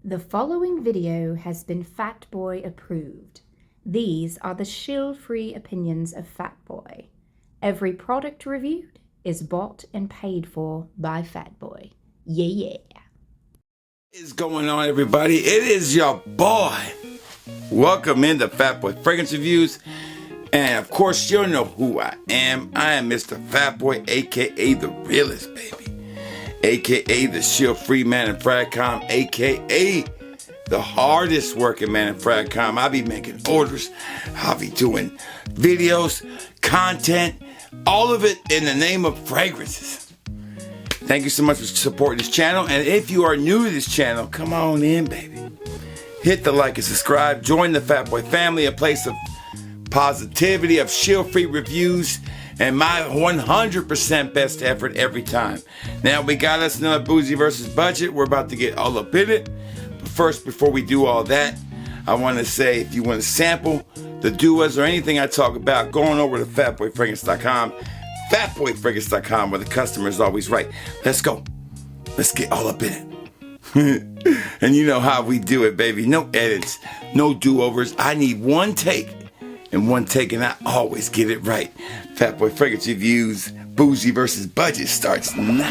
The following video has been Fatboy approved. These are the shill-free opinions of Fatboy. Every product reviewed is bought and paid for by Fatboy. Yeah. What is going on, everybody? It is your boy. Welcome into Fatboy Fragrance Reviews. And of course, you know who I am. I am Mr. Fatboy, aka the realest, baby. AKA the shill-free man in Fragcom, AKA the hardest working man in Fragcom. I'll be making orders, I'll be doing videos, content, all of it in the name of fragrances. Thank you so much for supporting this channel. And if you are new to this channel, come on in, baby. Hit the like and subscribe. Join the Fatboy family, a place of positivity, of shill-free reviews, and my 100% best effort every time. Now we got us another Bougie versus budget. We're about to get all up in it. But first, before we do all that, I want to say if you want to sample the duos or anything I talk about, go on over to fatboyfragrance.com, fatboyfragrance.com, where the customer is always right. Let's go. Let's get all up in it. And you know how we do it, baby. No edits, no do-overs. I need one take. And one take, and I always get it right. Fatboy Fragrance Reviews, Bougie versus Budget starts now.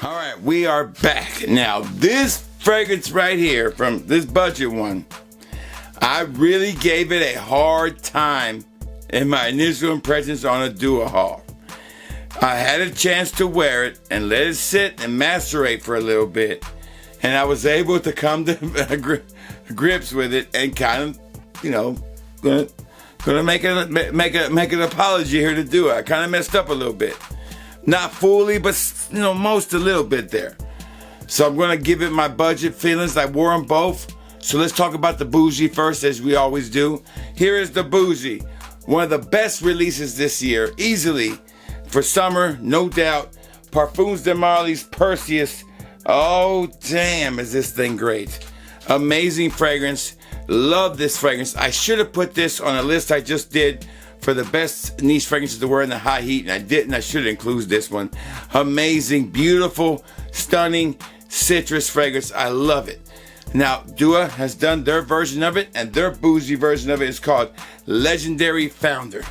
All right, we are back. Now, this fragrance right here from this budget one, I really gave it a hard time in my initial impressions on a duo haul. I had a chance to wear it and let it sit and macerate for a little bit, and I was able to come to grips with it and kind of, you know, gonna make an apology here to do it. I kind of messed up a little bit, not fully, but you know, most a little bit there. So I'm going to give it my budget feelings. I wore them both. So let's talk about the Bougie first, as we always do. Here is the Bougie. One of the best releases this year, easily. For summer, no doubt. Parfums de Marly's Perseus. Oh, damn, is this thing great. Amazing fragrance. Love this fragrance. I should have put this on a list I just did for the best niche fragrances to wear in the high heat, and I didn't. I should include this one. Amazing, beautiful, stunning citrus fragrance. I love it. Now, Dua has done their version of it, and their Bougie version of it is called Legendary Founder.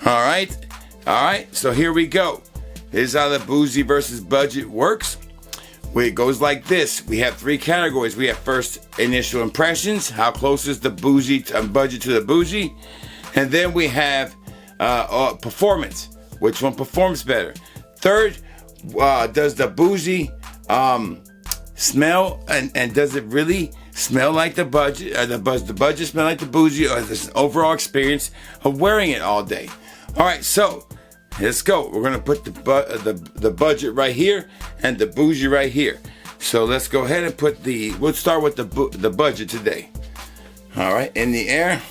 All right, so here we go. Here's how the Bougie versus budget works. It goes like this. We have three categories. We have first initial impressions. How close is the Bougie budget to the Bougie? And then we have performance. Which one performs better? Third, does the Bougie smell, and does it really smell like the budget? Does the budget smell like the Bougie, or is this an overall experience of wearing it all day? All right, so let's go. We're gonna put the budget right here and the Bougie right here. So let's go ahead and put we'll start with the budget today. All right, in the air.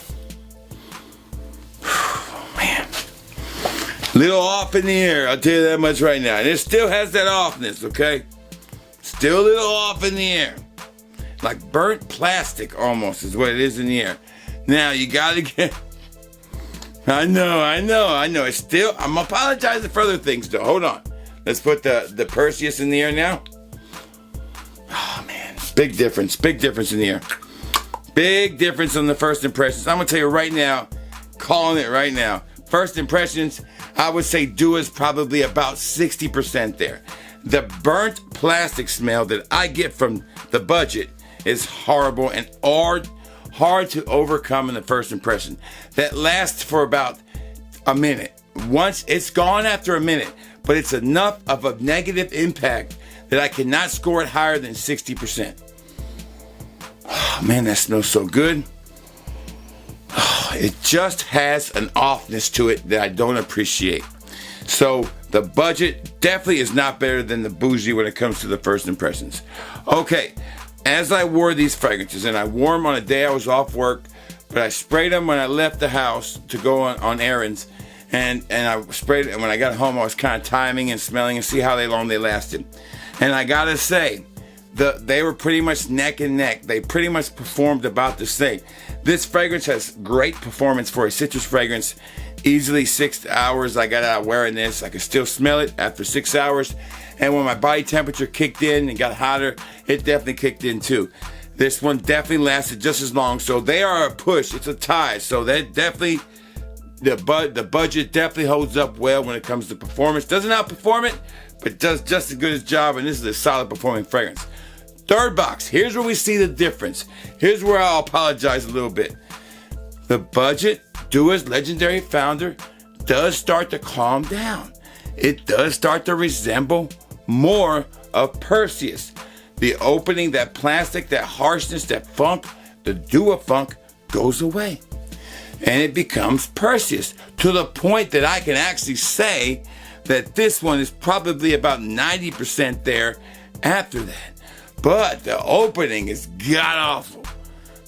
Little off in the air, I'll tell you that much right now. And it still has that offness, okay? Still a little off in the air. Like burnt plastic almost is what it is in the air. Now you gotta get... I know. It's still... I'm apologizing for other things though. Hold on. Let's put the Perseus in the air now. Oh man, big difference in the air. Big difference on the first impressions. I'm gonna tell you right now, calling it right now. First impressions, I would say Dua's probably about 60% there. The burnt plastic smell that I get from the budget is horrible and hard to overcome in the first impression. That lasts for about a minute. Once it's gone after a minute, but it's enough of a negative impact that I cannot score it higher than 60%. Oh, man, that smells so good. It just has an offness to it that I don't appreciate. So the budget definitely is not better than the Bougie when it comes to the first impressions. Okay, as I wore these fragrances, and I wore them on a day I was off work, but I sprayed them when I left the house to go on errands, and I sprayed it. And when I got home, I was kind of timing and smelling and see how long they lasted. And I gotta say, they were pretty much neck and neck. They pretty much performed about the same. This fragrance has great performance for a citrus fragrance. Easily 6 hours. I got out wearing this. I could still smell it after 6 hours. And when my body temperature kicked in and got hotter, it definitely kicked in too. This one definitely lasted just as long. So they are a push. It's a tie. So that definitely, the budget definitely holds up well when it comes to performance. Doesn't outperform it, but does just as good a job. And this is a solid performing fragrance. Third box. Here's where we see the difference. Here's where I'll apologize a little bit. The budget duo's legendary founder does start to calm down. It does start to resemble more of Perseus. The opening, that plastic, that harshness, that funk, the duo funk goes away. And it becomes Perseus to the point that I can actually say that this one is probably about 90% there after that. But the opening is god-awful.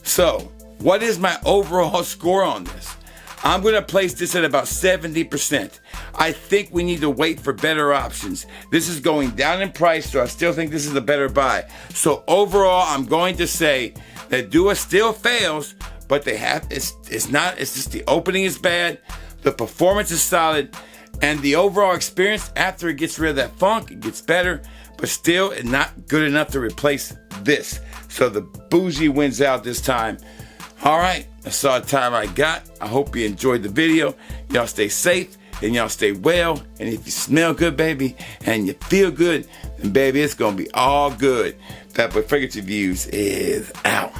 So, what is my overall score on this? I'm going to place this at about 70%. I think we need to wait for better options. This is going down in price, so I still think this is a better buy. So overall, I'm going to say that Duo still fails, but it's just the opening is bad, the performance is solid, and the overall experience after it gets rid of that funk, it gets better, but still it's not good enough to replace this. So the Bougie wins out this time. All right, that's all the time I got. I hope you enjoyed the video. Y'all stay safe and y'all stay well. And if you smell good, baby, and you feel good, then baby, it's gonna be all good. That Boy Fragrance Reviews is out.